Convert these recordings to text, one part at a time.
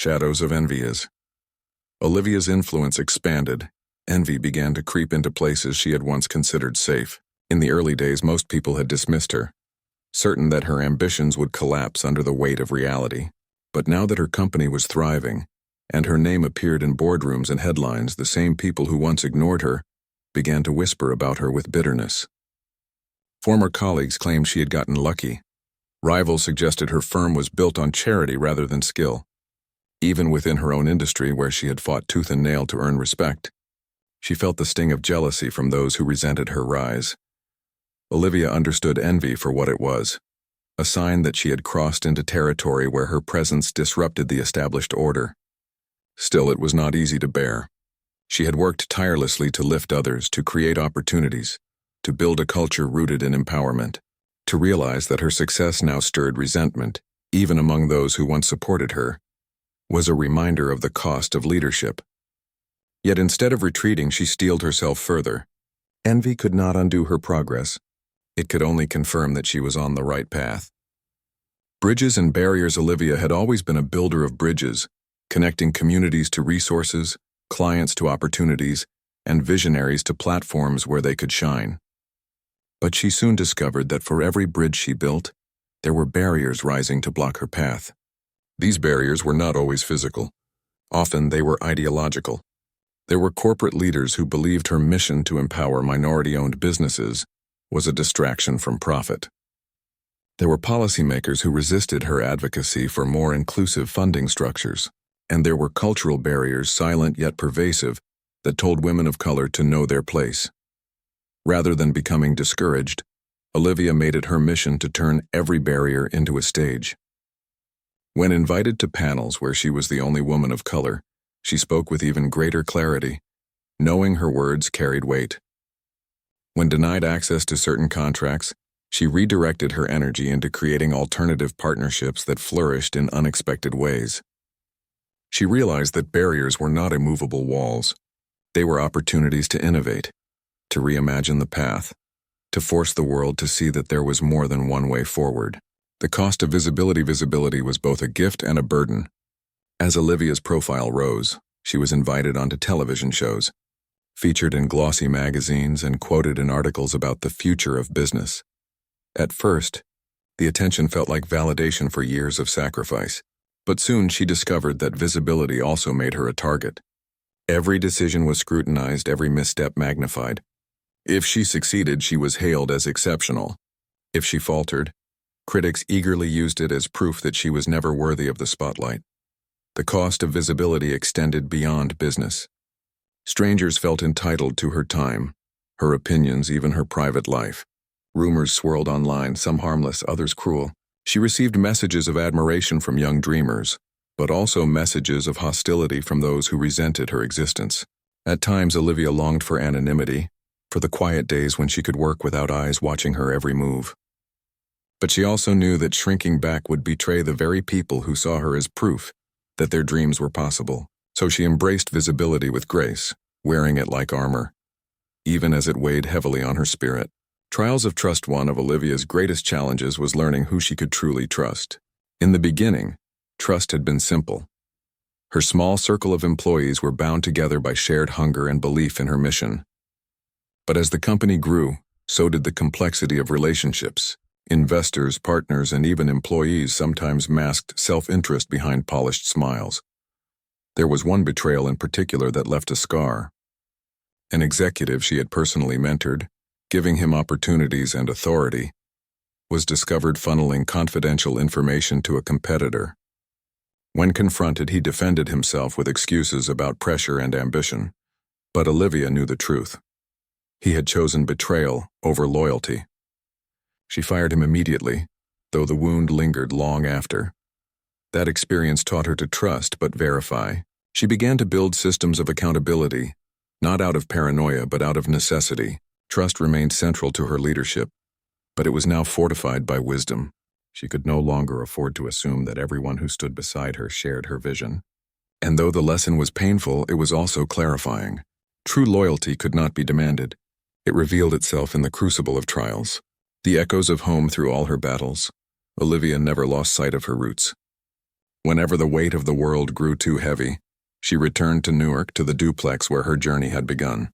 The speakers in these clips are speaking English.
Shadows of envy is. Olivia's influence expanded. Envy began to creep into places she had once considered safe. In the early days, most people had dismissed her, certain that her ambitions would collapse under the weight of reality. But now that her company was thriving, and her name appeared in boardrooms and headlines, the same people who once ignored her began to whisper about her with bitterness. Former colleagues claimed she had gotten lucky. Rivals suggested her firm was built on charity rather than skill. Even within her own industry, where she had fought tooth and nail to earn respect, she felt the sting of jealousy from those who resented her rise. Olivia understood envy for what it was, a sign that she had crossed into territory where her presence disrupted the established order. Still, it was not easy to bear. She had worked tirelessly to lift others, to create opportunities, to build a culture rooted in empowerment. To realize that her success now stirred resentment, even among those who once supported her, was a reminder of the cost of leadership. Yet instead of retreating, she steeled herself further. Envy could not undo her progress. It could only confirm that she was on the right path. Bridges and barriers. Olivia had always been a builder of bridges, connecting communities to resources, clients to opportunities, and visionaries to platforms where they could shine. But she soon discovered that for every bridge she built, there were barriers rising to block her path. These barriers were not always physical. Often they were ideological. There were corporate leaders who believed her mission to empower minority-owned businesses was a distraction from profit. There were policymakers who resisted her advocacy for more inclusive funding structures. And there were cultural barriers, silent yet pervasive, that told women of color to know their place. Rather than becoming discouraged, Olivia made it her mission to turn every barrier into a stage. When invited to panels where she was the only woman of color, she spoke with even greater clarity, knowing her words carried weight. When denied access to certain contracts, she redirected her energy into creating alternative partnerships that flourished in unexpected ways. She realized that barriers were not immovable walls. They were opportunities to innovate, to reimagine the path, to force the world to see that there was more than one way forward. The cost of visibility. Visibility was both a gift and a burden. As Olivia's profile rose, she was invited onto television shows, featured in glossy magazines, and quoted in articles about the future of business. At first, the attention felt like validation for years of sacrifice, but soon she discovered that visibility also made her a target. Every decision was scrutinized, every misstep magnified. If she succeeded, she was hailed as exceptional. If she faltered, critics eagerly used it as proof that she was never worthy of the spotlight. The cost of visibility extended beyond business. Strangers felt entitled to her time, her opinions, even her private life. Rumors swirled online, some harmless, others cruel. She received messages of admiration from young dreamers, but also messages of hostility from those who resented her existence. At times, Olivia longed for anonymity, for the quiet days when she could work without eyes watching her every move. But she also knew that shrinking back would betray the very people who saw her as proof that their dreams were possible. So she embraced visibility with grace, wearing it like armor, even as it weighed heavily on her spirit. Trials of trust. One of Olivia's greatest challenges was learning who she could truly trust. In the beginning, trust had been simple. Her small circle of employees were bound together by shared hunger and belief in her mission. But as the company grew, so did the complexity of relationships. Investors, partners, and even employees sometimes masked self-interest behind polished smiles. There was one betrayal in particular that left a scar. An executive she had personally mentored, giving him opportunities and authority, was discovered funneling confidential information to a competitor. When confronted, he defended himself with excuses about pressure and ambition. But Olivia knew the truth. He had chosen betrayal over loyalty. She fired him immediately, though the wound lingered long after. That experience taught her to trust but verify. She began to build systems of accountability, not out of paranoia but out of necessity. Trust remained central to her leadership, but it was now fortified by wisdom. She could no longer afford to assume that everyone who stood beside her shared her vision. And though the lesson was painful, it was also clarifying. True loyalty could not be demanded. It revealed itself in the crucible of trials. The echoes of home through all her battles. Olivia never lost sight of her roots. Whenever the weight of the world grew too heavy, she returned to Newark, to the duplex where her journey had begun.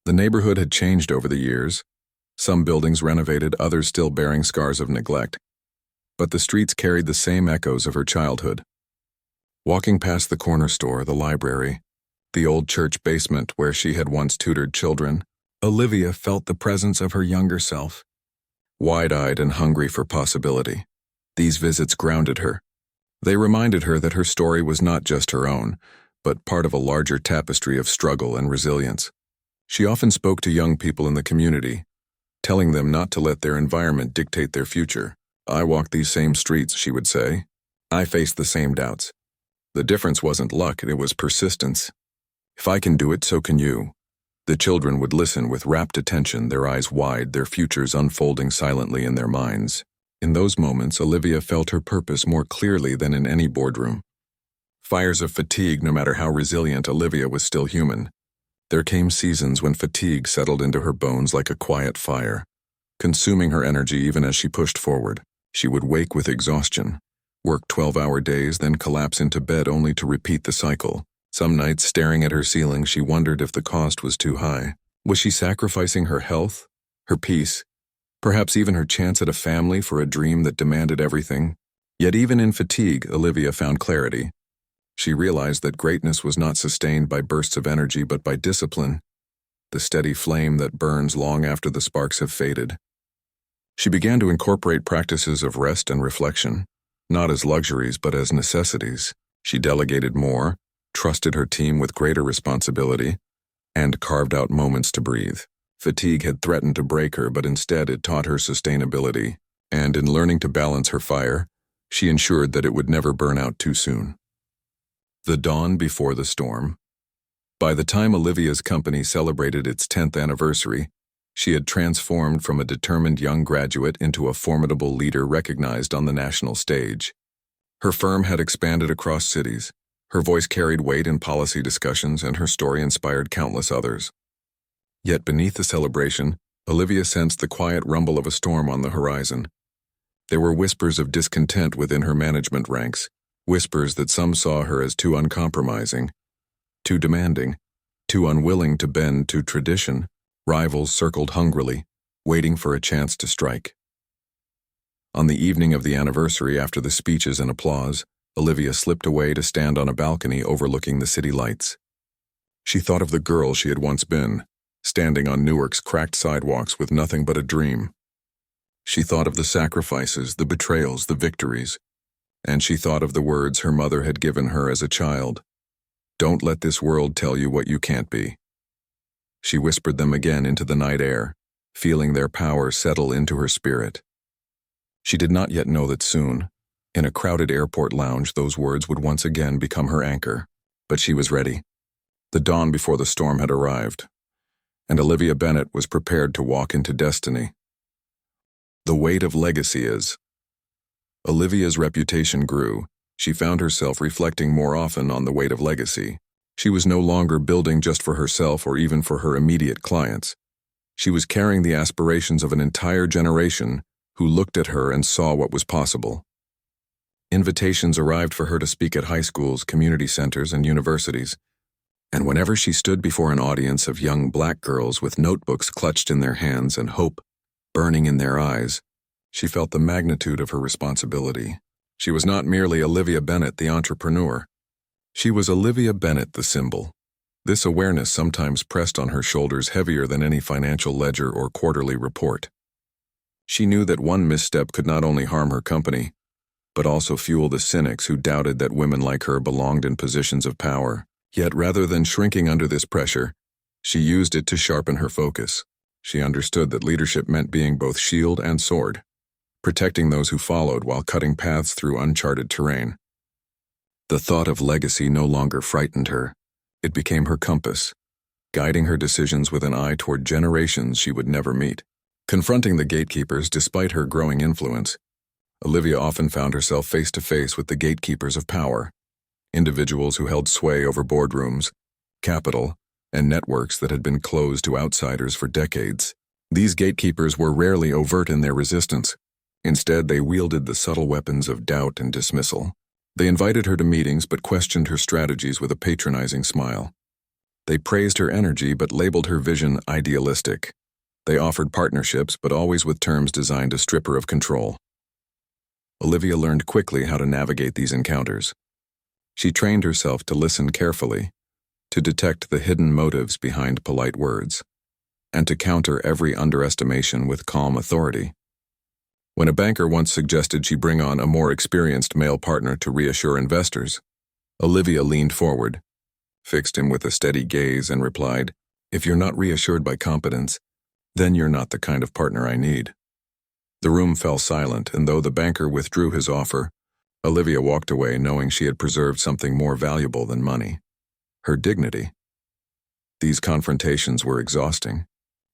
The neighborhood had changed over the years, some buildings renovated, others still bearing scars of neglect. But the streets carried the same echoes of her childhood. Walking past the corner store, the library, the old church basement where she had once tutored children, Olivia felt the presence of her younger self. Wide-eyed and hungry for possibility, these visits grounded her. They reminded her that her story was not just her own, but part of a larger tapestry of struggle and resilience. She often spoke to young people in the community, telling them not to let their environment dictate their future. "I walk these same streets," she would say. "I face the same doubts. The difference wasn't luck, it was persistence. If I can do it, so can you." The children would listen with rapt attention, their eyes wide, their futures unfolding silently in their minds. In those moments, Olivia felt her purpose more clearly than in any boardroom. Fires of fatigue, no matter how resilient, Olivia was still human. There came seasons when fatigue settled into her bones like a quiet fire, consuming her energy even as she pushed forward. She would wake with exhaustion, work 12-hour days, then collapse into bed only to repeat the cycle. Some nights, staring at her ceiling, she wondered if the cost was too high. Was she sacrificing her health, her peace, perhaps even her chance at a family for a dream that demanded everything? Yet even in fatigue, Olivia found clarity. She realized that greatness was not sustained by bursts of energy but by discipline, the steady flame that burns long after the sparks have faded. She began to incorporate practices of rest and reflection, not as luxuries but as necessities. She delegated more, trusted her team with greater responsibility, and carved out moments to breathe. Fatigue had threatened to break her, but instead it taught her sustainability, and in learning to balance her fire, she ensured that it would never burn out too soon. The dawn before the storm. By the time Olivia's company celebrated its 10th anniversary, she had transformed from a determined young graduate into a formidable leader recognized on the national stage. Her firm had expanded across cities. Her voice carried weight in policy discussions, and her story inspired countless others. Yet beneath the celebration, Olivia sensed the quiet rumble of a storm on the horizon. There were whispers of discontent within her management ranks, whispers that some saw her as too uncompromising, too demanding, too unwilling to bend to tradition. Rivals circled hungrily, waiting for a chance to strike. On the evening of the anniversary, after the speeches and applause, Olivia slipped away to stand on a balcony overlooking the city lights. She thought of the girl she had once been, standing on Newark's cracked sidewalks with nothing but a dream. She thought of the sacrifices, the betrayals, the victories, and she thought of the words her mother had given her as a child. "Don't let this world tell you what you can't be." She whispered them again into the night air, feeling their power settle into her spirit. She did not yet know that soon, in a crowded airport lounge, those words would once again become her anchor. But she was ready. The dawn before the storm had arrived, and Olivia Bennett was prepared to walk into destiny. The weight of legacy is. Olivia's reputation grew. She found herself reflecting more often on the weight of legacy. She was no longer building just for herself or even for her immediate clients. She was carrying the aspirations of an entire generation who looked at her and saw what was possible. Invitations arrived for her to speak at high schools, community centers, and universities. And whenever she stood before an audience of young black girls with notebooks clutched in their hands and hope burning in their eyes, she felt the magnitude of her responsibility. She was not merely Olivia Bennett, the entrepreneur. She was Olivia Bennett, the symbol. This awareness sometimes pressed on her shoulders heavier than any financial ledger or quarterly report. She knew that one misstep could not only harm her company, but also fuel the cynics who doubted that women like her belonged in positions of power. Yet rather than shrinking under this pressure, she used it to sharpen her focus. She understood that leadership meant being both shield and sword, protecting those who followed while cutting paths through uncharted terrain. The thought of legacy no longer frightened her. It became her compass, guiding her decisions with an eye toward generations she would never meet. Confronting the gatekeepers despite her growing influence, Olivia often found herself face to face with the gatekeepers of power, individuals who held sway over boardrooms, capital, and networks that had been closed to outsiders for decades. These gatekeepers were rarely overt in their resistance. Instead, they wielded the subtle weapons of doubt and dismissal. They invited her to meetings but questioned her strategies with a patronizing smile. They praised her energy but labeled her vision idealistic. They offered partnerships but always with terms designed to strip her of control. Olivia learned quickly how to navigate these encounters. She trained herself to listen carefully, to detect the hidden motives behind polite words, and to counter every underestimation with calm authority. When a banker once suggested she bring on a more experienced male partner to reassure investors, Olivia leaned forward, fixed him with a steady gaze, and replied, "If you're not reassured by competence, then you're not the kind of partner I need." The room fell silent, and though the banker withdrew his offer, Olivia walked away knowing she had preserved something more valuable than money: her dignity. These confrontations were exhausting,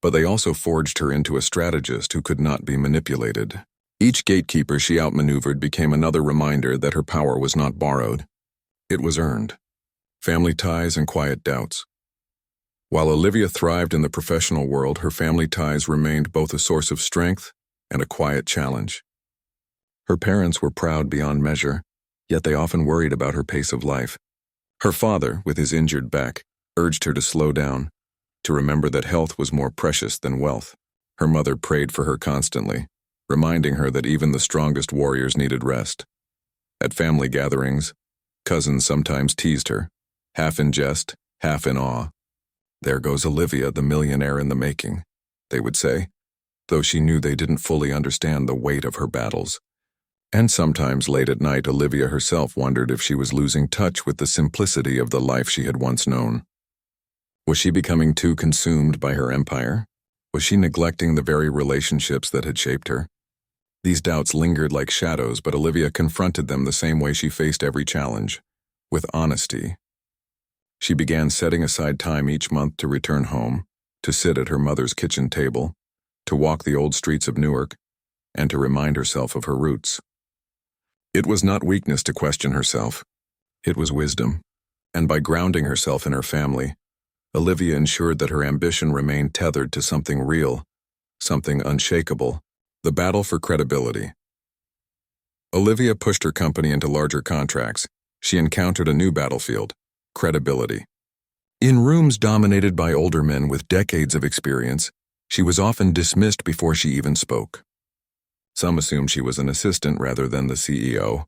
but they also forged her into a strategist who could not be manipulated. Each gatekeeper she outmaneuvered became another reminder that her power was not borrowed. It was earned. Family ties and quiet doubts. While Olivia thrived in the professional world, her family ties remained both a source of strength and a quiet challenge. Her parents were proud beyond measure, yet they often worried about her pace of life. Her father, with his injured back, urged her to slow down, to remember that health was more precious than wealth. Her mother prayed for her constantly, reminding her that even the strongest warriors needed rest. At family gatherings, cousins sometimes teased her, half in jest, half in awe. "There goes Olivia, the millionaire in the making," they would say, though she knew they didn't fully understand the weight of her battles. And sometimes late at night, Olivia herself wondered if she was losing touch with the simplicity of the life she had once known. Was she becoming too consumed by her empire? Was she neglecting the very relationships that had shaped her? These doubts lingered like shadows, but Olivia confronted them the same way she faced every challenge, with honesty. She began setting aside time each month to return home, to sit at her mother's kitchen table, to walk the old streets of Newark, and to remind herself of her roots. It was not weakness to question herself. It was wisdom. And by grounding herself in her family, Olivia ensured that her ambition remained tethered to something real, something unshakable: the battle for credibility. Olivia pushed her company into larger contracts. She encountered a new battlefield: credibility. In rooms dominated by older men with decades of experience, she was often dismissed before she even spoke. Some assumed she was an assistant rather than the CEO.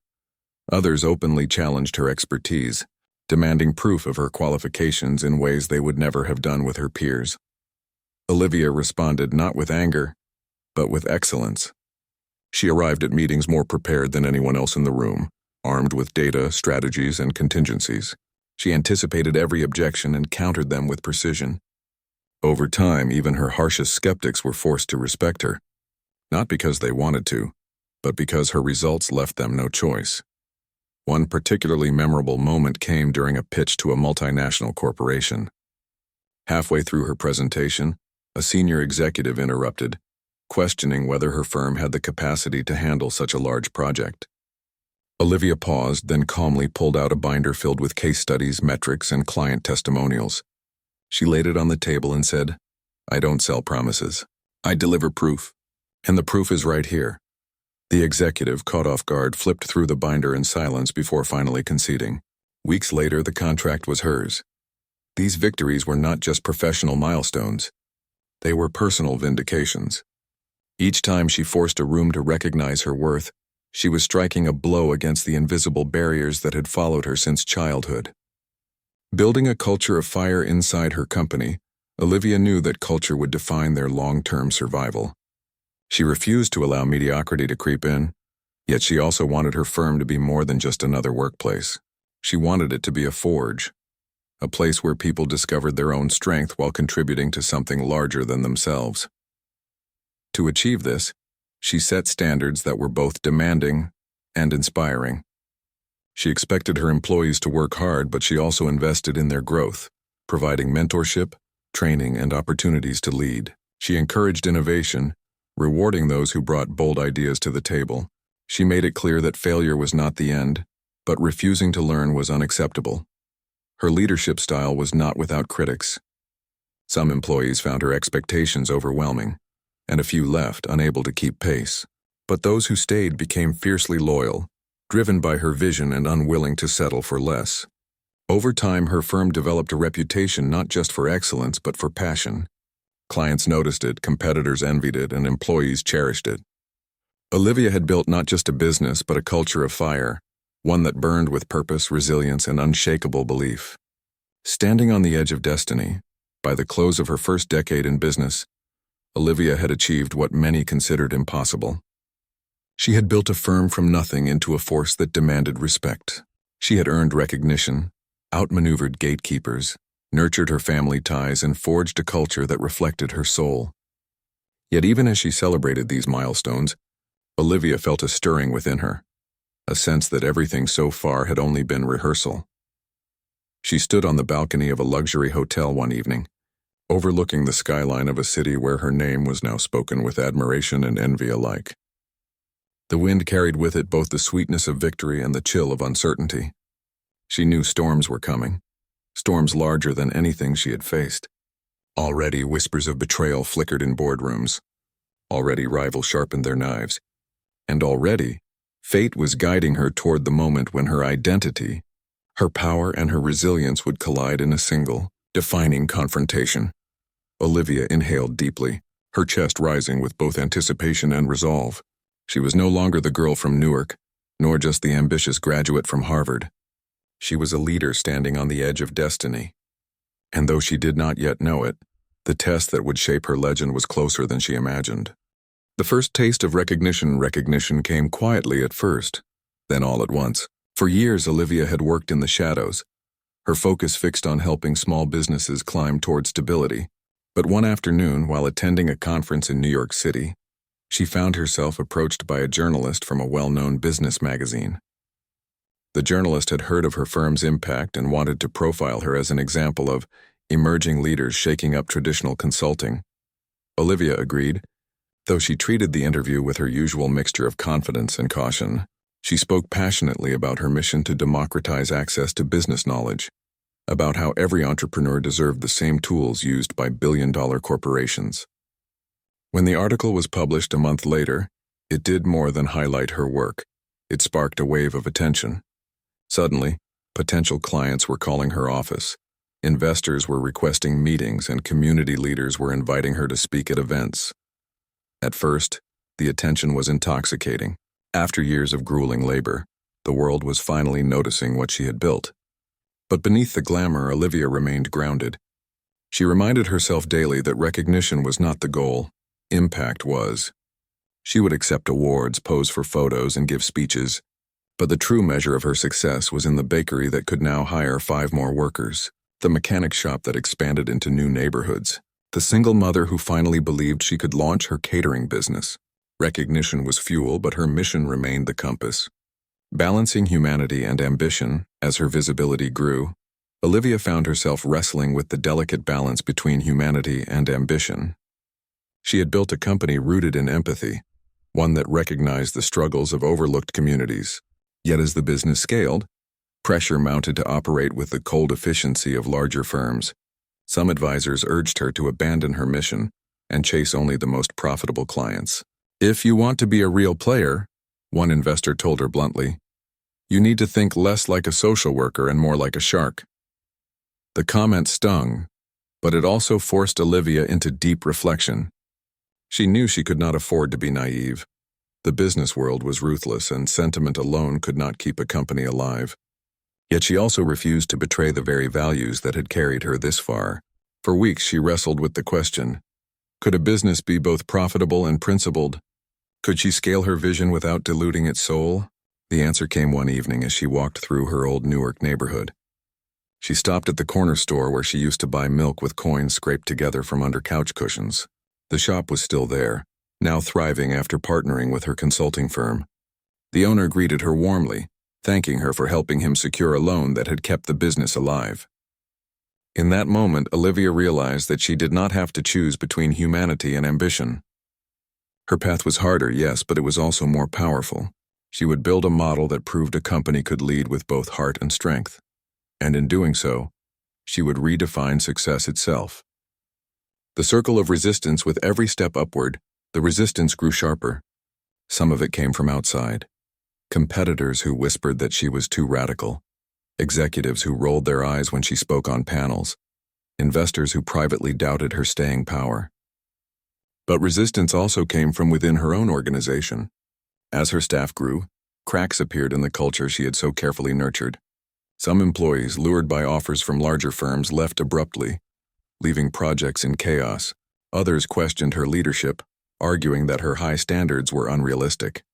Others openly challenged her expertise, demanding proof of her qualifications in ways they would never have done with her peers. Olivia responded not with anger, but with excellence. She arrived at meetings more prepared than anyone else in the room, armed with data, strategies, and contingencies. She anticipated every objection and countered them with precision. Over time, even her harshest skeptics were forced to respect her, not because they wanted to, but because her results left them no choice. One particularly memorable moment came during a pitch to a multinational corporation. Halfway through her presentation, a senior executive interrupted, questioning whether her firm had the capacity to handle such a large project. Olivia paused, then calmly pulled out a binder filled with case studies, metrics, and client testimonials. She laid it on the table and said, "I don't sell promises. I deliver proof. And the proof is right here." The executive, caught off guard, flipped through the binder in silence before finally conceding. Weeks later, the contract was hers. These victories were not just professional milestones. They were personal vindications. Each time she forced a room to recognize her worth, she was striking a blow against the invisible barriers that had followed her since childhood. Building a culture of fire inside her company, Olivia knew that culture would define their long-term survival. She refused to allow mediocrity to creep in, yet she also wanted her firm to be more than just another workplace. She wanted it to be a forge, a place where people discovered their own strength while contributing to something larger than themselves. To achieve this, she set standards that were both demanding and inspiring. She expected her employees to work hard, but she also invested in their growth, providing mentorship, training, and opportunities to lead. She encouraged innovation, rewarding those who brought bold ideas to the table. She made it clear that failure was not the end, but refusing to learn was unacceptable. Her leadership style was not without critics. Some employees found her expectations overwhelming, and a few left, unable to keep pace. But those who stayed became fiercely loyal, driven by her vision and unwilling to settle for less. Over time, her firm developed a reputation not just for excellence but for passion. Clients noticed it, competitors envied it, and employees cherished it. Olivia had built not just a business but a culture of fire, one that burned with purpose, resilience, and unshakable belief. Standing on the edge of destiny, by the close of her first decade in business, Olivia had achieved what many considered impossible. She had built a firm from nothing into a force that demanded respect. She had earned recognition, outmaneuvered gatekeepers, nurtured her family ties, and forged a culture that reflected her soul. Yet even as she celebrated these milestones, Olivia felt a stirring within her, a sense that everything so far had only been rehearsal. She stood on the balcony of a luxury hotel one evening, overlooking the skyline of a city where her name was now spoken with admiration and envy alike. The wind carried with it both the sweetness of victory and the chill of uncertainty. She knew storms were coming, storms larger than anything she had faced. Already whispers of betrayal flickered in boardrooms. Already rivals sharpened their knives. And already, fate was guiding her toward the moment when her identity, her power, and her resilience would collide in a single, defining confrontation. Olivia inhaled deeply, her chest rising with both anticipation and resolve. She was no longer the girl from Newark, nor just the ambitious graduate from Harvard. She was a leader standing on the edge of destiny. And though she did not yet know it, the test that would shape her legend was closer than she imagined. The first taste of recognition came quietly at first, then all at once. For years, Olivia had worked in the shadows, her focus fixed on helping small businesses climb toward stability. But one afternoon, while attending a conference in New York City, she found herself approached by a journalist from a well-known business magazine. The journalist had heard of her firm's impact and wanted to profile her as an example of emerging leaders shaking up traditional consulting. Olivia agreed, though she treated the interview with her usual mixture of confidence and caution. She spoke passionately about her mission to democratize access to business knowledge, about how every entrepreneur deserved the same tools used by billion-dollar corporations. When the article was published a month later, it did more than highlight her work. It sparked a wave of attention. Suddenly, potential clients were calling her office. Investors were requesting meetings, and community leaders were inviting her to speak at events. At first, the attention was intoxicating. After years of grueling labor, the world was finally noticing what she had built. But beneath the glamour, Olivia remained grounded. She reminded herself daily that recognition was not the goal, impact was. She would accept awards, pose for photos, and give speeches, but the true measure of her success was in the bakery that could now hire 5 more workers, the mechanic shop that expanded into new neighborhoods, the single mother who finally believed she could launch her catering business. Recognition was fuel, but her mission remained the compass. Balancing humanity and ambition, as her visibility grew, Olivia found herself wrestling with the delicate balance between humanity and ambition. She had built a company rooted in empathy, one that recognized the struggles of overlooked communities. Yet as the business scaled, pressure mounted to operate with the cold efficiency of larger firms. Some advisors urged her to abandon her mission and chase only the most profitable clients. "If you want to be a real player," one investor told her bluntly, "you need to think less like a social worker and more like a shark." The comment stung, but it also forced Olivia into deep reflection. She knew she could not afford to be naive. The business world was ruthless, and sentiment alone could not keep a company alive. Yet she also refused to betray the very values that had carried her this far. For weeks she wrestled with the question, could a business be both profitable and principled? Could she scale her vision without diluting its soul? The answer came one evening as she walked through her old Newark neighborhood. She stopped at the corner store where she used to buy milk with coins scraped together from under couch cushions. The shop was still there, now thriving after partnering with her consulting firm. The owner greeted her warmly, thanking her for helping him secure a loan that had kept the business alive. In that moment, Olivia realized that she did not have to choose between humanity and ambition. Her path was harder, yes, but it was also more powerful. She would build a model that proved a company could lead with both heart and strength. And in doing so, she would redefine success itself. The circle of resistance, with every step upward, the resistance grew sharper. Some of it came from outside. competitors who whispered that she was too radical, executives who rolled their eyes when she spoke on panels, investors who privately doubted her staying power. But resistance also came from within her own organization. As her staff grew, cracks appeared in the culture she had so carefully nurtured. Some employees, lured by offers from larger firms, left abruptly, leaving projects in chaos. Others questioned her leadership, arguing that her high standards were unrealistic.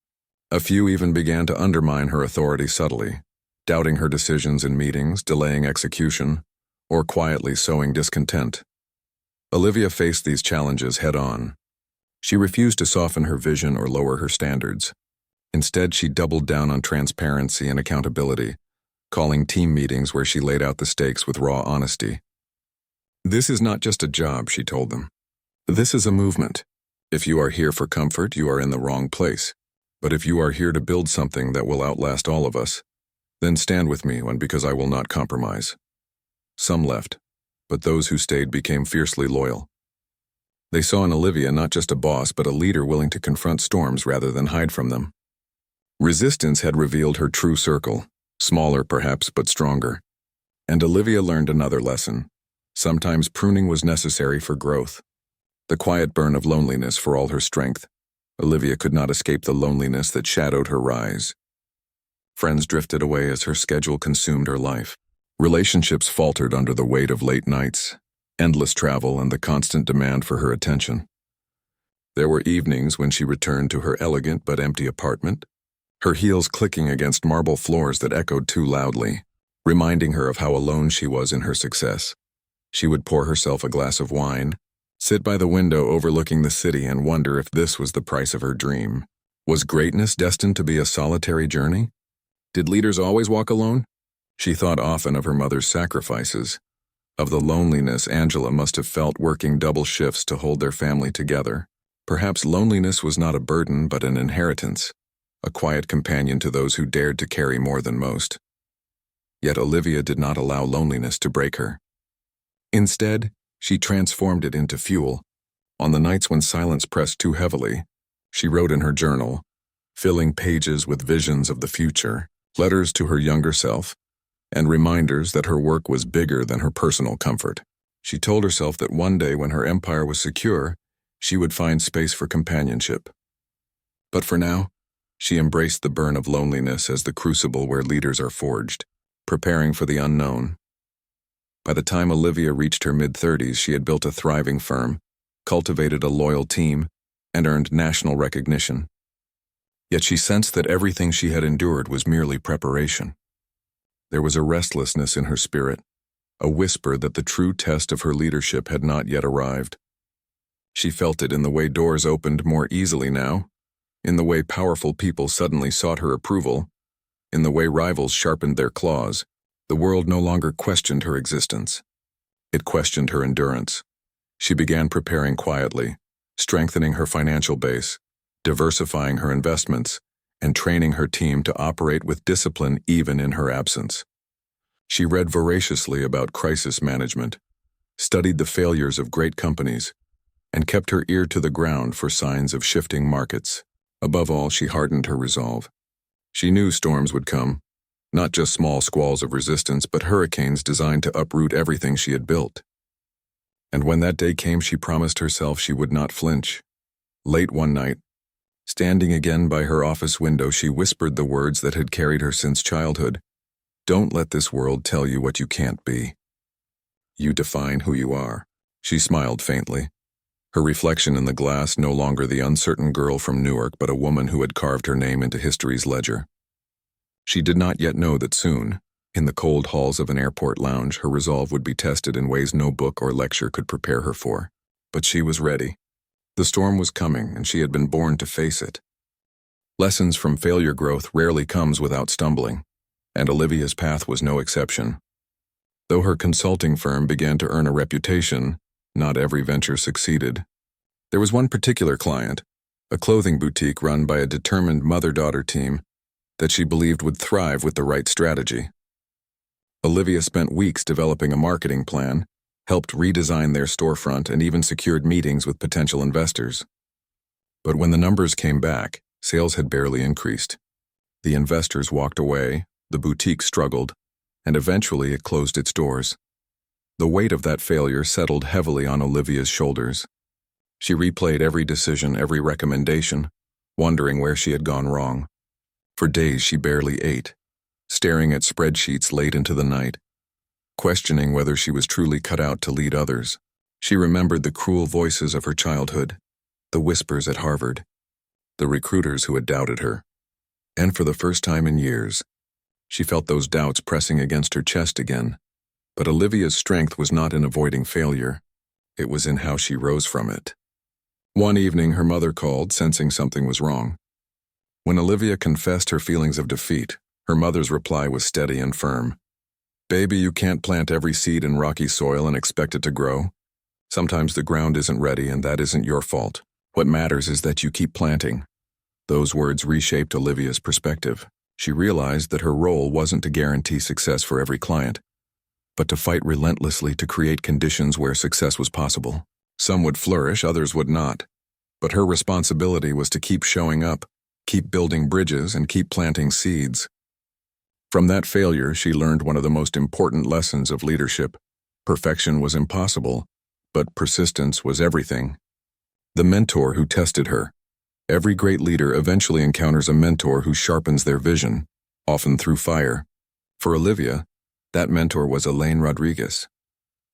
A few even began to undermine her authority subtly, doubting her decisions in meetings, delaying execution, or quietly sowing discontent. Olivia faced these challenges head-on. She refused to soften her vision or lower her standards. Instead, she doubled down on transparency and accountability, calling team meetings where she laid out the stakes with raw honesty. "This is not just a job," she told them. "This is a movement. If you are here for comfort, you are in the wrong place. But if you are here to build something that will outlast all of us, then stand with me, because I will not compromise." Some left, but those who stayed became fiercely loyal. They saw in Olivia not just a boss, but a leader willing to confront storms rather than hide from them. Resistance had revealed her true circle, smaller perhaps, but stronger. And Olivia learned another lesson. Sometimes pruning was necessary for growth. The quiet burn of loneliness for all her strength. Olivia could not escape the loneliness that shadowed her rise. Friends drifted away as her schedule consumed her life. Relationships faltered under the weight of late nights, endless travel, and the constant demand for her attention. There were evenings when she returned to her elegant but empty apartment, her heels clicking against marble floors that echoed too loudly, reminding her of how alone she was in her success. She would pour herself a glass of wine, sit by the window overlooking the city, and wonder if this was the price of her dream. Was greatness destined to be a solitary journey? Did leaders always walk alone? She thought often of her mother's sacrifices, of the loneliness Angela must have felt working double shifts to hold their family together. Perhaps loneliness was not a burden but an inheritance, a quiet companion to those who dared to carry more than most. Yet Olivia did not allow loneliness to break her. Instead, she transformed it into fuel. On the nights when silence pressed too heavily, she wrote in her journal, filling pages with visions of the future, letters to her younger self, and reminders that her work was bigger than her personal comfort. She told herself that one day when her empire was secure, she would find space for companionship. But for now, she embraced the burn of loneliness as the crucible where leaders are forged, preparing for the unknown. By the time Olivia reached her mid-30s, she had built a thriving firm, cultivated a loyal team, and earned national recognition. Yet she sensed that everything she had endured was merely preparation. There was a restlessness in her spirit, a whisper that the true test of her leadership had not yet arrived. She felt it in the way doors opened more easily now, in the way powerful people suddenly sought her approval, in the way rivals sharpened their claws. The world no longer questioned her existence. It questioned her endurance. She began preparing quietly, strengthening her financial base, diversifying her investments, and training her team to operate with discipline even in her absence. She read voraciously about crisis management, studied the failures of great companies, and kept her ear to the ground for signs of shifting markets. Above all, she hardened her resolve. She knew storms would come, not just small squalls of resistance, but hurricanes designed to uproot everything she had built. And when that day came, she promised herself she would not flinch. Late one night, standing again by her office window, she whispered the words that had carried her since childhood. "Don't let this world tell you what you can't be. You define who you are." She smiled faintly, her reflection in the glass no longer the uncertain girl from Newark, but a woman who had carved her name into history's ledger. She did not yet know that soon, in the cold halls of an airport lounge, her resolve would be tested in ways no book or lecture could prepare her for. But she was ready. The storm was coming, and she had been born to face it. Lessons from failure growth rarely comes without stumbling, and Olivia's path was no exception. Though her consulting firm began to earn a reputation, not every venture succeeded. There was one particular client, a clothing boutique run by a determined mother-daughter team, that she believed would thrive with the right strategy. Olivia spent weeks developing a marketing plan, helped redesign their storefront, and even secured meetings with potential investors. But when the numbers came back, sales had barely increased. The investors walked away, the boutique struggled, and eventually it closed its doors. The weight of that failure settled heavily on Olivia's shoulders. She replayed every decision, every recommendation, wondering where she had gone wrong. For days she barely ate, staring at spreadsheets late into the night, questioning whether she was truly cut out to lead others. She remembered the cruel voices of her childhood, the whispers at Harvard, the recruiters who had doubted her. And for the first time in years, she felt those doubts pressing against her chest again. But Olivia's strength was not in avoiding failure. It was in how she rose from it. One evening, her mother called, sensing something was wrong. When Olivia confessed her feelings of defeat, her mother's reply was steady and firm. "Baby, you can't plant every seed in rocky soil and expect it to grow. Sometimes the ground isn't ready, and that isn't your fault. What matters is that you keep planting." Those words reshaped Olivia's perspective. She realized that her role wasn't to guarantee success for every client, but to fight relentlessly to create conditions where success was possible. Some would flourish, others would not. But her responsibility was to keep showing up, keep building bridges, and keep planting seeds. From that failure, she learned one of the most important lessons of leadership. Perfection was impossible, but persistence was everything. The mentor who tested her. Every great leader eventually encounters a mentor who sharpens their vision, often through fire. For Olivia, that mentor was Elaine Rodriguez,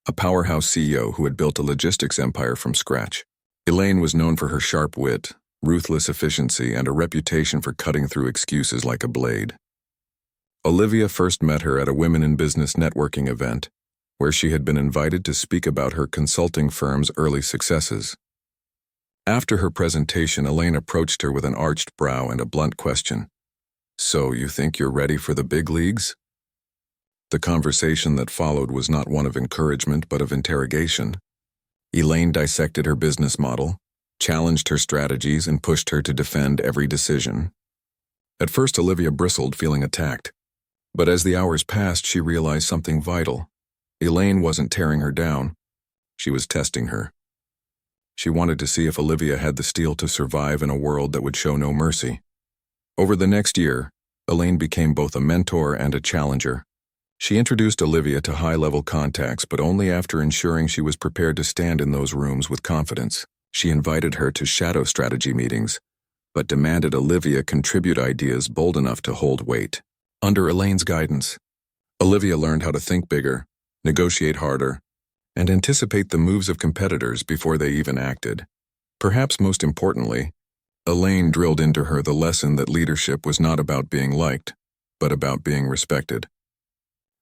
a powerhouse CEO who had built a logistics empire from scratch. Elaine was known for her sharp wit, ruthless efficiency, and a reputation for cutting through excuses like a blade. Olivia first met her at a Women in Business networking event, where she had been invited to speak about her consulting firm's early successes. After her presentation, Elaine approached her with an arched brow and a blunt question. "So you think you're ready for the big leagues?" The conversation that followed was not one of encouragement but of interrogation. Elaine dissected her business model, challenged her strategies, and pushed her to defend every decision. At first, Olivia bristled, feeling attacked. But as the hours passed, she realized something vital. Elaine wasn't tearing her down. She was testing her. She wanted to see if Olivia had the steel to survive in a world that would show no mercy. Over the next year, Elaine became both a mentor and a challenger. She introduced Olivia to high-level contacts, but only after ensuring she was prepared to stand in those rooms with confidence. She invited her to shadow strategy meetings, but demanded Olivia contribute ideas bold enough to hold weight. Under Elaine's guidance, Olivia learned how to think bigger, negotiate harder, and anticipate the moves of competitors before they even acted. Perhaps most importantly, Elaine drilled into her the lesson that leadership was not about being liked, but about being respected.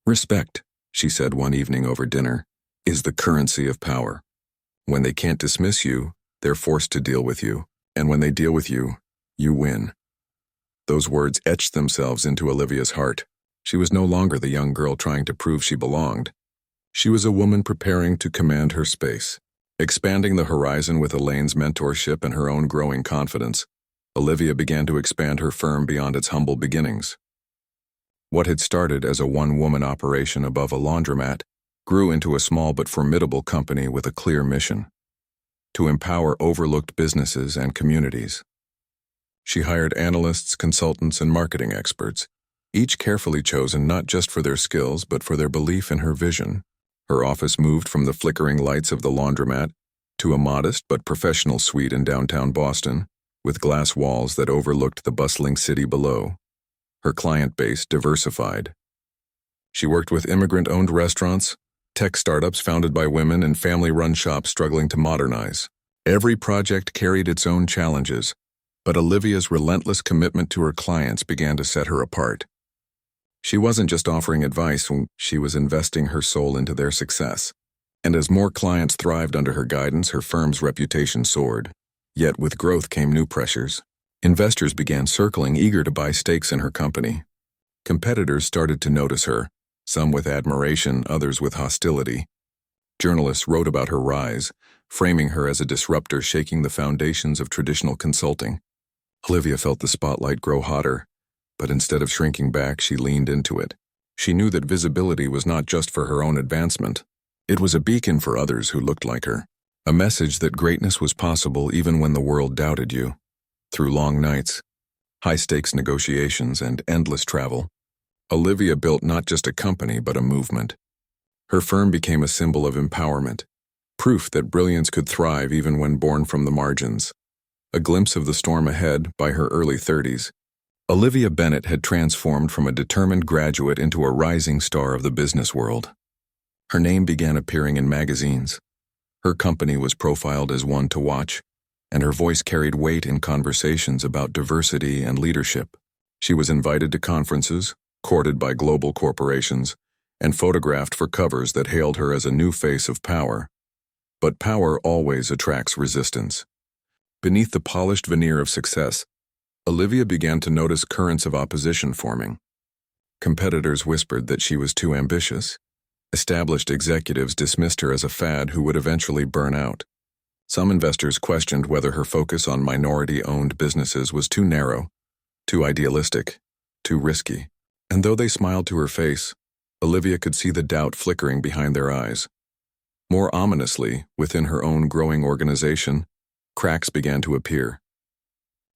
"Respect," she said one evening over dinner, "is the currency of power. When they can't dismiss you, they're forced to deal with you, and when they deal with you, you win." Those words etched themselves into Olivia's heart. She was no longer the young girl trying to prove she belonged. She was a woman preparing to command her space. Expanding the horizon with Elaine's mentorship and her own growing confidence, Olivia began to expand her firm beyond its humble beginnings. What had started as a one-woman operation above a laundromat grew into a small but formidable company with a clear mission: to empower overlooked businesses and communities. She hired analysts, consultants, and marketing experts, each carefully chosen not just for their skills but for their belief in her vision. Her office moved from the flickering lights of the laundromat to a modest but professional suite in downtown Boston, with glass walls that overlooked the bustling city below. Her client base diversified. She worked with immigrant-owned restaurants, tech startups founded by women, and family-run shops struggling to modernize. Every project carried its own challenges, but Olivia's relentless commitment to her clients began to set her apart. She wasn't just offering advice, she was investing her soul into their success. And as more clients thrived under her guidance, her firm's reputation soared. Yet with growth came new pressures. Investors began circling, eager to buy stakes in her company. Competitors started to notice her, some with admiration, others with hostility. Journalists wrote about her rise, framing her as a disruptor shaking the foundations of traditional consulting. Olivia felt the spotlight grow hotter, but instead of shrinking back, she leaned into it. She knew that visibility was not just for her own advancement. It was a beacon for others who looked like her. A message that greatness was possible even when the world doubted you. Through long nights, high-stakes negotiations, and endless travel, Olivia built not just a company but a movement. Her firm became a symbol of empowerment, proof that brilliance could thrive even when born from the margins. A glimpse of the storm ahead by her early 30s, Olivia Bennett had transformed from a determined graduate into a rising star of the business world. Her name began appearing in magazines. Her company was profiled as one to watch, and her voice carried weight in conversations about diversity and leadership. She was invited to conferences, courted by global corporations, and photographed for covers that hailed her as a new face of power. But power always attracts resistance. Beneath the polished veneer of success, Olivia began to notice currents of opposition forming. Competitors whispered that she was too ambitious. Established executives dismissed her as a fad who would eventually burn out. Some investors questioned whether her focus on minority-owned businesses was too narrow, too idealistic, too risky. And though they smiled to her face, Olivia could see the doubt flickering behind their eyes. More ominously, within her own growing organization, cracks began to appear.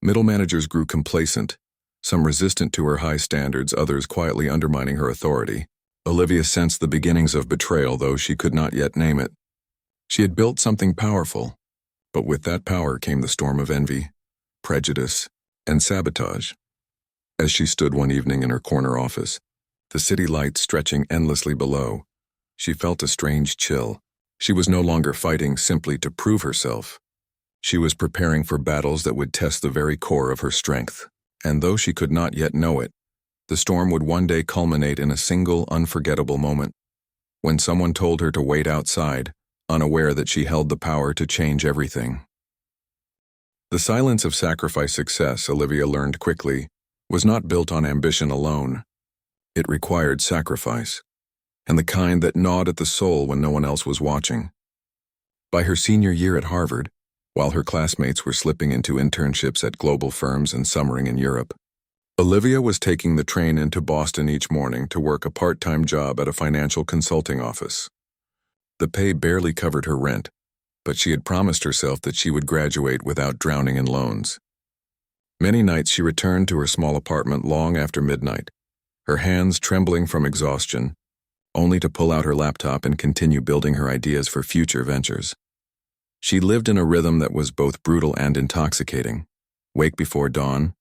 Middle managers grew complacent, some resistant to her high standards, others quietly undermining her authority. Olivia sensed the beginnings of betrayal, though she could not yet name it. She had built something powerful, but with that power came the storm of envy, prejudice, and sabotage. As she stood one evening in her corner office, the city lights stretching endlessly below, she felt a strange chill. She was no longer fighting simply to prove herself. She was preparing for battles that would test the very core of her strength. And though she could not yet know it, the storm would one day culminate in a single, unforgettable moment, when someone told her to wait outside, unaware that she held the power to change everything. The silence of sacrifice success, Olivia learned quickly, was not built on ambition alone. It required sacrifice, and the kind that gnawed at the soul when no one else was watching. By her senior year at Harvard, while her classmates were slipping into internships at global firms and summering in Europe, Olivia was taking the train into Boston each morning to work a part-time job at a financial consulting office. The pay barely covered her rent, but she had promised herself that she would graduate without drowning in loans. Many nights she returned to her small apartment long after midnight, her hands trembling from exhaustion, only to pull out her laptop and continue building her ideas for future ventures. She lived in a rhythm that was both brutal and intoxicating. Wake before dawn,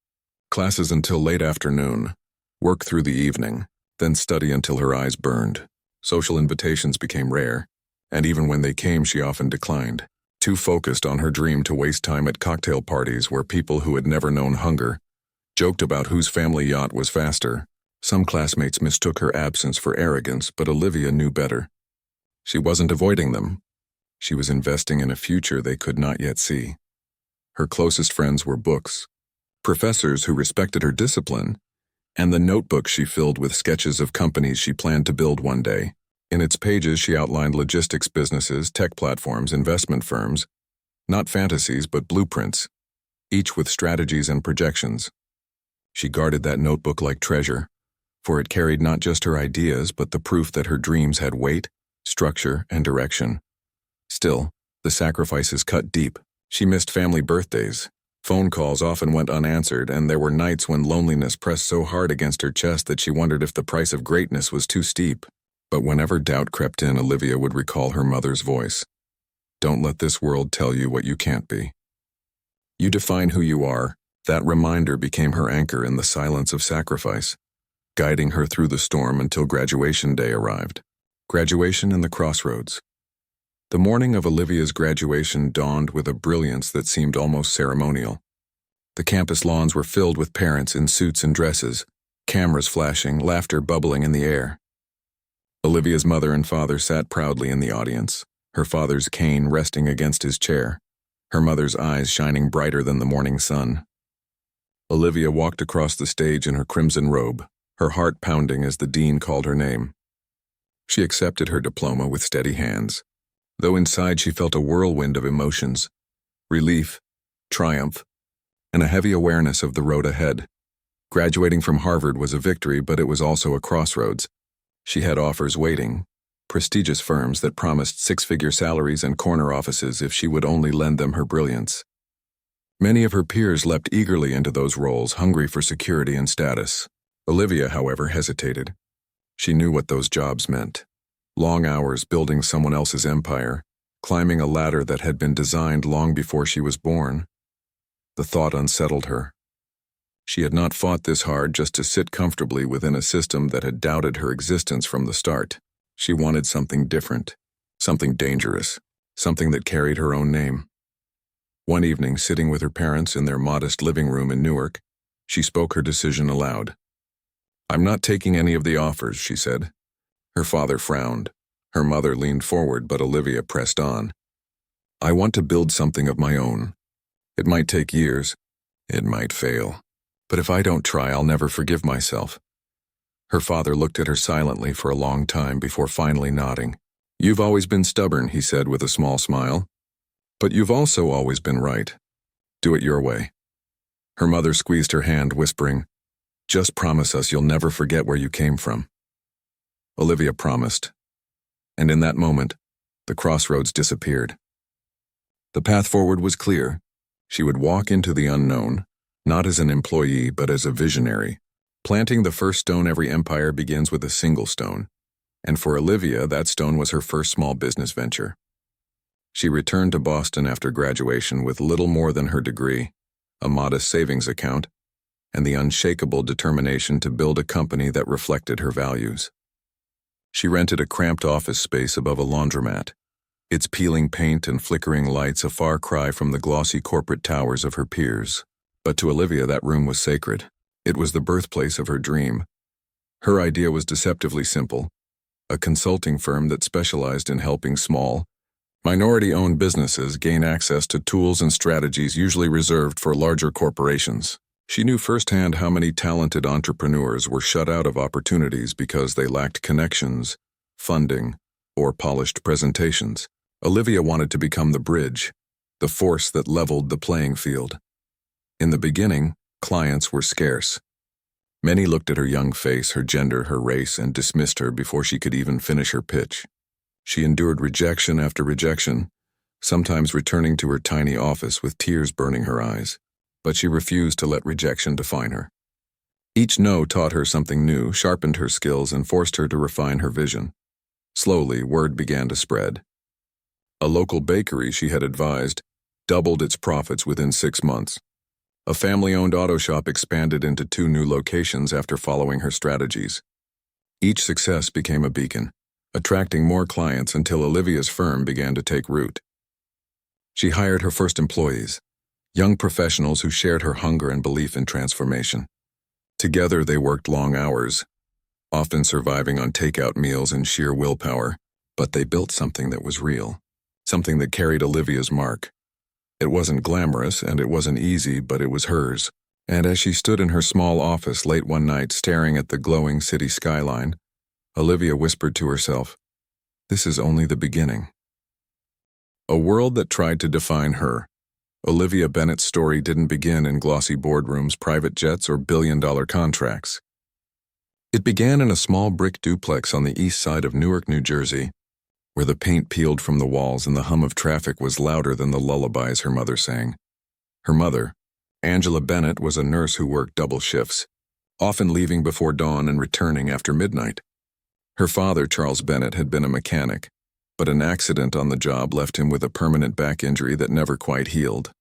classes until late afternoon, work through the evening, then study until her eyes burned. Social invitations became rare, and even when they came, she often declined, too focused on her dream to waste time at cocktail parties where people who had never known hunger joked about whose family yacht was faster. Some classmates mistook her absence for arrogance, but Olivia knew better. She wasn't avoiding them. She was investing in a future they could not yet see. Her closest friends were books, professors who respected her discipline, and the notebook she filled with sketches of companies she planned to build one day. In its pages, she outlined logistics businesses, tech platforms, investment firms, not fantasies but blueprints, each with strategies and projections. She guarded that notebook like treasure, for it carried not just her ideas but the proof that her dreams had weight, structure, and direction. Still, the sacrifices cut deep. She missed family birthdays. Phone calls often went unanswered, and there were nights when loneliness pressed so hard against her chest that she wondered if the price of greatness was too steep. But whenever doubt crept in, Olivia would recall her mother's voice. Don't let this world tell you what you can't be. You define who you are. That reminder became her anchor in the silence of sacrifice, guiding her through the storm until graduation day arrived. Graduation and the crossroads. The morning of Olivia's graduation dawned with a brilliance that seemed almost ceremonial. The campus lawns were filled with parents in suits and dresses, cameras flashing, laughter bubbling in the air. Olivia's mother and father sat proudly in the audience, her father's cane resting against his chair, her mother's eyes shining brighter than the morning sun. Olivia walked across the stage in her crimson robe, her heart pounding as the dean called her name. She accepted her diploma with steady hands, though inside she felt a whirlwind of emotions, relief, triumph, and a heavy awareness of the road ahead. Graduating from Harvard was a victory, but it was also a crossroads. She had offers waiting, prestigious firms that promised six-figure salaries and corner offices if she would only lend them her brilliance. Many of her peers leapt eagerly into those roles, hungry for security and status. Olivia, however, hesitated. She knew what those jobs meant. Long hours building someone else's empire, climbing a ladder that had been designed long before she was born. The thought unsettled her. She had not fought this hard just to sit comfortably within a system that had doubted her existence from the start. She wanted something different, something dangerous, something that carried her own name. One evening, sitting with her parents in their modest living room in Newark, she spoke her decision aloud. "I'm not taking any of the offers," she said. Her father frowned. Her mother leaned forward, but Olivia pressed on. "I want to build something of my own. It might take years. It might fail. But if I don't try, I'll never forgive myself." Her father looked at her silently for a long time before finally nodding. "You've always been stubborn," he said with a small smile. "But you've also always been right. Do it your way." Her mother squeezed her hand, whispering, "Just promise us you'll never forget where you came from." Olivia promised. And in that moment, the crossroads disappeared. The path forward was clear. She would walk into the unknown, not as an employee but as a visionary. Planting the first stone. Every empire begins with a single stone. And for Olivia, that stone was her first small business venture. She returned to Boston after graduation with little more than her degree, a modest savings account, and the unshakable determination to build a company that reflected her values. She rented a cramped office space above a laundromat, its peeling paint and flickering lights a far cry from the glossy corporate towers of her peers. But to Olivia, that room was sacred. It was the birthplace of her dream. Her idea was deceptively simple: a consulting firm that specialized in helping small, minority-owned businesses gain access to tools and strategies usually reserved for larger corporations. She knew firsthand how many talented entrepreneurs were shut out of opportunities because they lacked connections, funding, or polished presentations. Olivia wanted to become the bridge, the force that leveled the playing field. In the beginning, clients were scarce. Many looked at her young face, her gender, her race, and dismissed her before she could even finish her pitch. She endured rejection after rejection, sometimes returning to her tiny office with tears burning her eyes. But she refused to let rejection define her. Each no taught her something new, sharpened her skills, and forced her to refine her vision. Slowly, word began to spread. A local bakery she had advised doubled its profits within 6 months. A family-owned auto shop expanded into 2 new locations after following her strategies. Each success became a beacon, attracting more clients until Olivia's firm began to take root. She hired her first employees, young professionals who shared her hunger and belief in transformation. Together they worked long hours, often surviving on takeout meals and sheer willpower, but they built something that was real, something that carried Olivia's mark. It wasn't glamorous and it wasn't easy, but it was hers. And as she stood in her small office late one night staring at the glowing city skyline, Olivia whispered to herself, "This is only the beginning." A world that tried to define her. Olivia Bennett's story didn't begin in glossy boardrooms, private jets, or billion-dollar contracts. It began in a small brick duplex on the east side of Newark, New Jersey, where the paint peeled from the walls and the hum of traffic was louder than the lullabies her mother sang. Her mother, Angela Bennett, was a nurse who worked double shifts, often leaving before dawn and returning after midnight. Her father, Charles Bennett, had been a mechanic, but an accident on the job left him with a permanent back injury that never quite healed.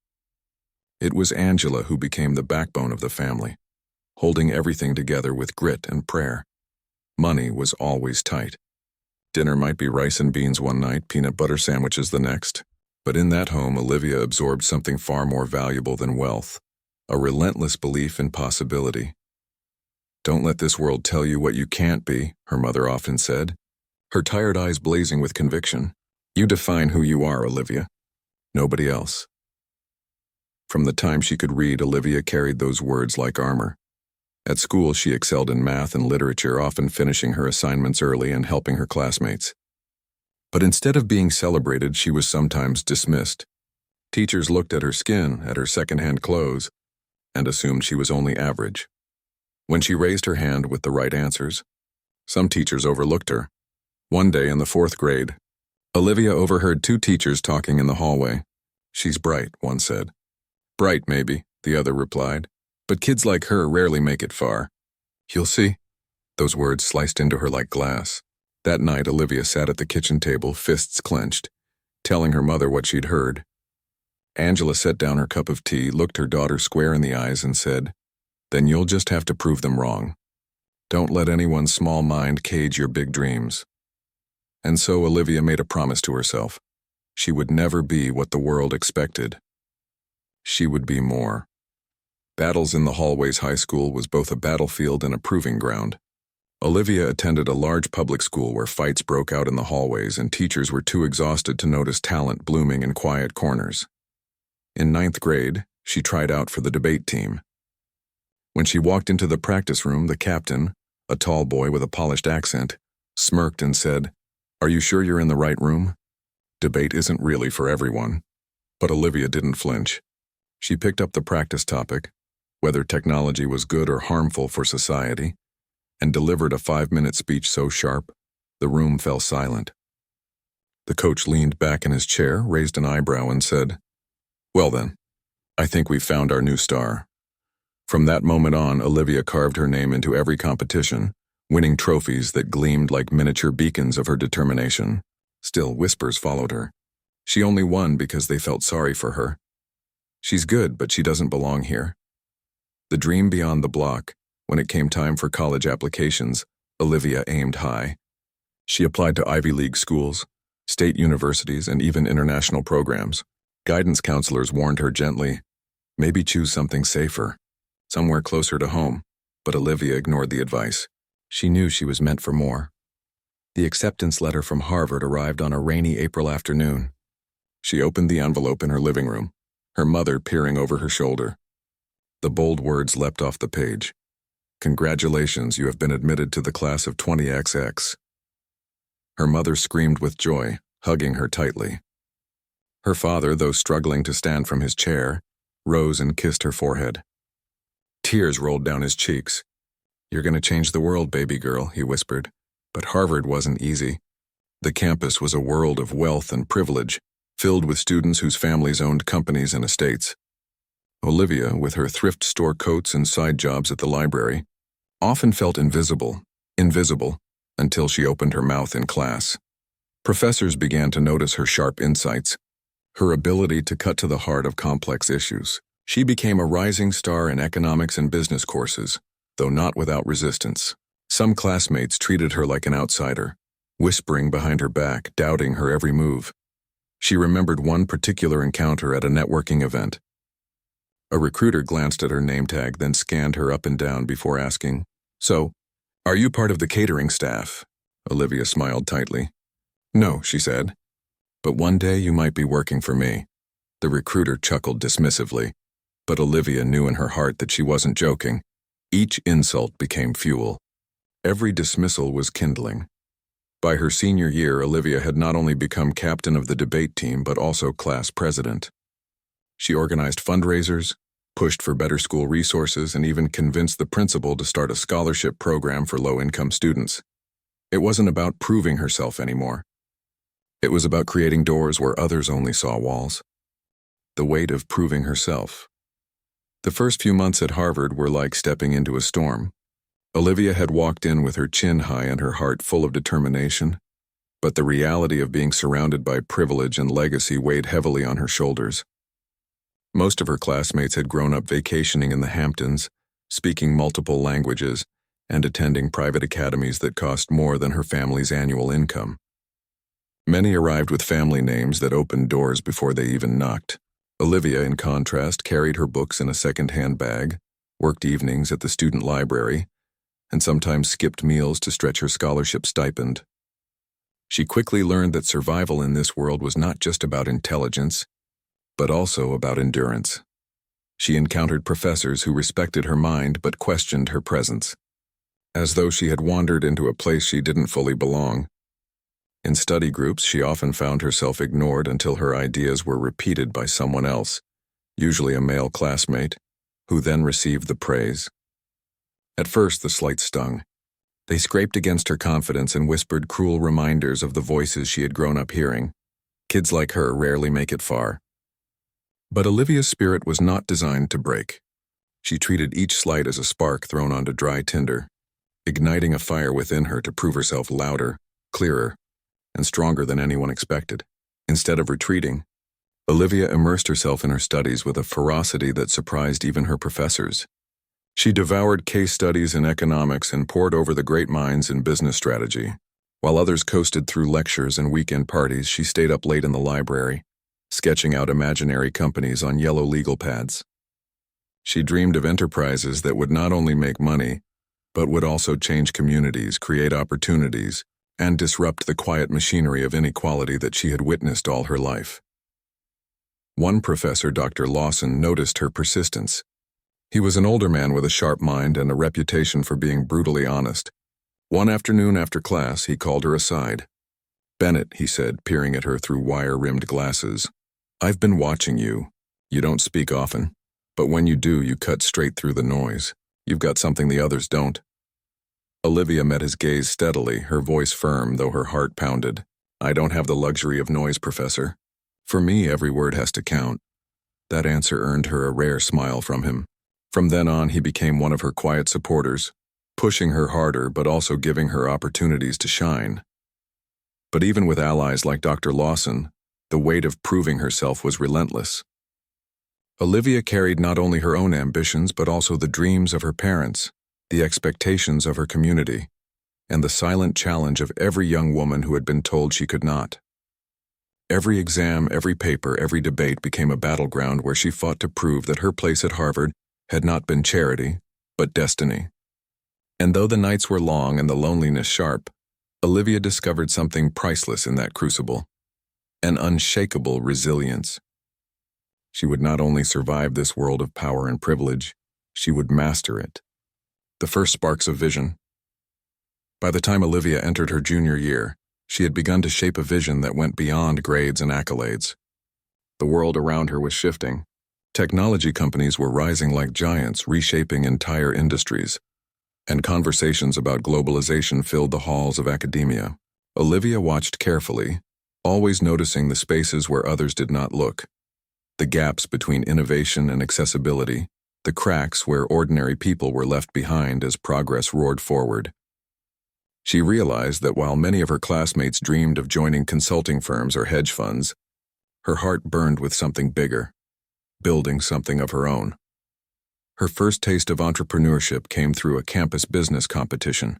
It was Angela who became the backbone of the family, holding everything together with grit and prayer. Money was always tight. Dinner might be rice and beans one night, peanut butter sandwiches the next. But in that home, Olivia absorbed something far more valuable than wealth, a relentless belief in possibility. "Don't let this world tell you what you can't be," her mother often said, her tired eyes blazing with conviction. "You define who you are, Olivia. Nobody else." From the time she could read, Olivia carried those words like armor. At school, she excelled in math and literature, often finishing her assignments early and helping her classmates. But instead of being celebrated, she was sometimes dismissed. Teachers looked at her skin, at her secondhand clothes, and assumed she was only average. When she raised her hand with the right answers, some teachers overlooked her. One day in the 4th grade, Olivia overheard 2 teachers talking in the hallway. "She's bright," one said. Bright, maybe, the other replied. But kids like her rarely make it far. You'll see. Those words sliced into her like glass. That night, Olivia sat at the kitchen table, fists clenched, telling her mother what she'd heard. Angela set down her cup of tea, looked her daughter square in the eyes, and said, "Then you'll just have to prove them wrong. Don't let anyone's small mind cage your big dreams." And so Olivia made a promise to herself. She would never be what the world expected. She would be more. Battles in the Hallways High School was both a battlefield and a proving ground. Olivia attended a large public school where fights broke out in the hallways and teachers were too exhausted to notice talent blooming in quiet corners. In 9th grade, she tried out for the debate team. When she walked into the practice room, the captain, a tall boy with a polished accent, smirked and said, "Are you sure you're in the right room? Debate isn't really for everyone." But Olivia didn't flinch. She picked up the practice topic, whether technology was good or harmful for society, and delivered a 5-minute speech so sharp, the room fell silent. The coach leaned back in his chair, raised an eyebrow, and said, "Well then, I think we've found our new star." From that moment on, Olivia carved her name into every competition, winning trophies that gleamed like miniature beacons of her determination. Still, whispers followed her. She only won because they felt sorry for her. She's good, but she doesn't belong here. The dream beyond the block. When it came time for college applications, Olivia aimed high. She applied to Ivy League schools, state universities, and even international programs. Guidance counselors warned her gently, maybe choose something safer, somewhere closer to home, but Olivia ignored the advice. She knew she was meant for more. The acceptance letter from Harvard arrived on a rainy April afternoon. She opened the envelope in her living room, her mother peering over her shoulder. The bold words leapt off the page. "Congratulations, you have been admitted to the class of 20XX. Her mother screamed with joy, hugging her tightly. Her father, though struggling to stand from his chair, rose and kissed her forehead. Tears rolled down his cheeks. "You're going to change the world, baby girl," he whispered. But Harvard wasn't easy. The campus was a world of wealth and privilege, filled with students whose families owned companies and estates. Olivia, with her thrift store coats and side jobs at the library, often felt invisible, until she opened her mouth in class. Professors began to notice her sharp insights, her ability to cut to the heart of complex issues. She became a rising star in economics and business courses, though not without resistance. Some classmates treated her like an outsider, whispering behind her back, doubting her every move. She remembered one particular encounter at a networking event. A recruiter glanced at her name tag, then scanned her up and down before asking, "So, are you part of the catering staff?" Olivia smiled tightly. "No," she said. "But one day you might be working for me." The recruiter chuckled dismissively, but Olivia knew in her heart that she wasn't joking. Each insult became fuel. Every dismissal was kindling. By her senior year, Olivia had not only become captain of the debate team, but also class president. She organized fundraisers, pushed for better school resources, and even convinced the principal to start a scholarship program for low-income students. It wasn't about proving herself anymore. It was about creating doors where others only saw walls. The weight of proving herself. The first few months at Harvard were like stepping into a storm. Olivia had walked in with her chin high and her heart full of determination, but the reality of being surrounded by privilege and legacy weighed heavily on her shoulders. Most of her classmates had grown up vacationing in the Hamptons, speaking multiple languages, and attending private academies that cost more than her family's annual income. Many arrived with family names that opened doors before they even knocked. Olivia, in contrast, carried her books in a second-hand bag, worked evenings at the student library, and sometimes skipped meals to stretch her scholarship stipend. She quickly learned that survival in this world was not just about intelligence, but also about endurance. She encountered professors who respected her mind but questioned her presence, as though she had wandered into a place she didn't fully belong. In study groups, she often found herself ignored until her ideas were repeated by someone else, usually a male classmate, who then received the praise. At first, the slight stung. They scraped against her confidence and whispered cruel reminders of the voices she had grown up hearing. Kids like her rarely make it far. But Olivia's spirit was not designed to break. She treated each slight as a spark thrown onto dry tinder, igniting a fire within her to prove herself louder, clearer, and stronger than anyone expected. Instead of retreating, Olivia immersed herself in her studies with a ferocity that surprised even her professors. She devoured case studies in economics and pored over the great minds in business strategy. While others coasted through lectures and weekend parties, she stayed up late in the library, sketching out imaginary companies on yellow legal pads. She dreamed of enterprises that would not only make money, but would also change communities, create opportunities, and disrupt the quiet machinery of inequality that she had witnessed all her life. One professor, Dr. Lawson, noticed her persistence. He was an older man with a sharp mind and a reputation for being brutally honest. One afternoon after class, he called her aside. "Bennett," he said, peering at her through wire-rimmed glasses, "I've been watching you. You don't speak often, but when you do, you cut straight through the noise. You've got something the others don't." Olivia met his gaze steadily, her voice firm, though her heart pounded. "I don't have the luxury of noise, Professor. For me, every word has to count." That answer earned her a rare smile from him. From then on, he became one of her quiet supporters, pushing her harder but also giving her opportunities to shine. But even with allies like Dr. Lawson, the weight of proving herself was relentless. Olivia carried not only her own ambitions but also the dreams of her parents, the expectations of her community, and the silent challenge of every young woman who had been told she could not. Every exam, every paper, every debate became a battleground where she fought to prove that her place at Harvard had not been charity, but destiny. And though the nights were long and the loneliness sharp, Olivia discovered something priceless in that crucible, an unshakable resilience. She would not only survive this world of power and privilege, she would master it. The first sparks of vision. By the time Olivia entered her junior year, she had begun to shape a vision that went beyond grades and accolades. The world around her was shifting. Technology companies were rising like giants, reshaping entire industries, and conversations about globalization filled the halls of academia. Olivia watched carefully, always noticing the spaces where others did not look, the gaps between innovation and accessibility, the cracks where ordinary people were left behind as progress roared forward. She realized that while many of her classmates dreamed of joining consulting firms or hedge funds, her heart burned with something bigger, building something of her own. Her first taste of entrepreneurship came through a campus business competition.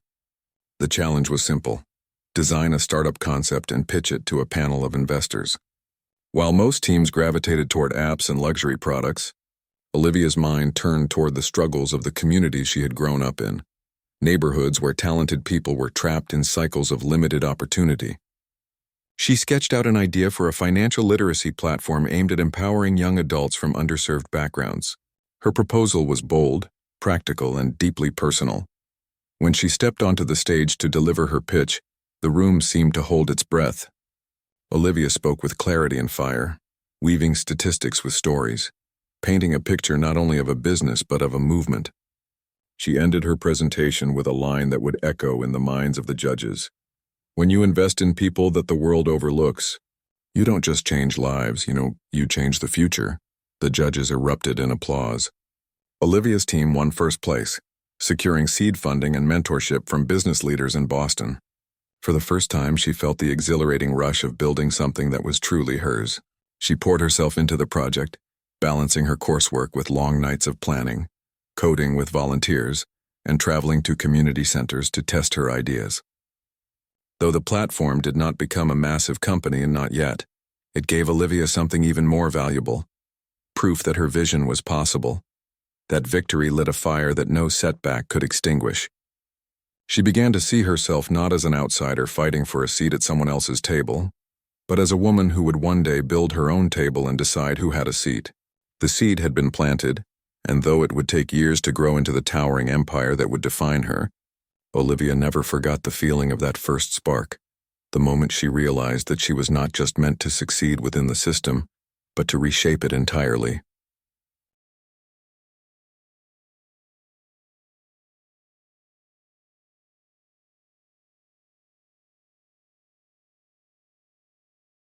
The challenge was simple: design a startup concept and pitch it to a panel of investors. While most teams gravitated toward apps and luxury products, Olivia's mind turned toward the struggles of the communities she had grown up in, neighborhoods where talented people were trapped in cycles of limited opportunity. She sketched out an idea for a financial literacy platform aimed at empowering young adults from underserved backgrounds. Her proposal was bold, practical, and deeply personal. When she stepped onto the stage to deliver her pitch, the room seemed to hold its breath. Olivia spoke with clarity and fire, weaving statistics with stories, painting a picture not only of a business but of a movement. She ended her presentation with a line that would echo in the minds of the judges. "When you invest in people that the world overlooks, you don't just change lives, you change the future." The judges erupted in applause. Olivia's team won first place, securing seed funding and mentorship from business leaders in Boston. For the first time, she felt the exhilarating rush of building something that was truly hers. She poured herself into the project, balancing her coursework with long nights of planning, coding with volunteers, and traveling to community centers to test her ideas. Though the platform did not become a massive company, and not yet, it gave Olivia something even more valuable: proof that her vision was possible. That victory lit a fire that no setback could extinguish. She began to see herself not as an outsider fighting for a seat at someone else's table, but as a woman who would one day build her own table and decide who had a seat. The seed had been planted, and though it would take years to grow into the towering empire that would define her, Olivia never forgot the feeling of that first spark, the moment she realized that she was not just meant to succeed within the system, but to reshape it entirely.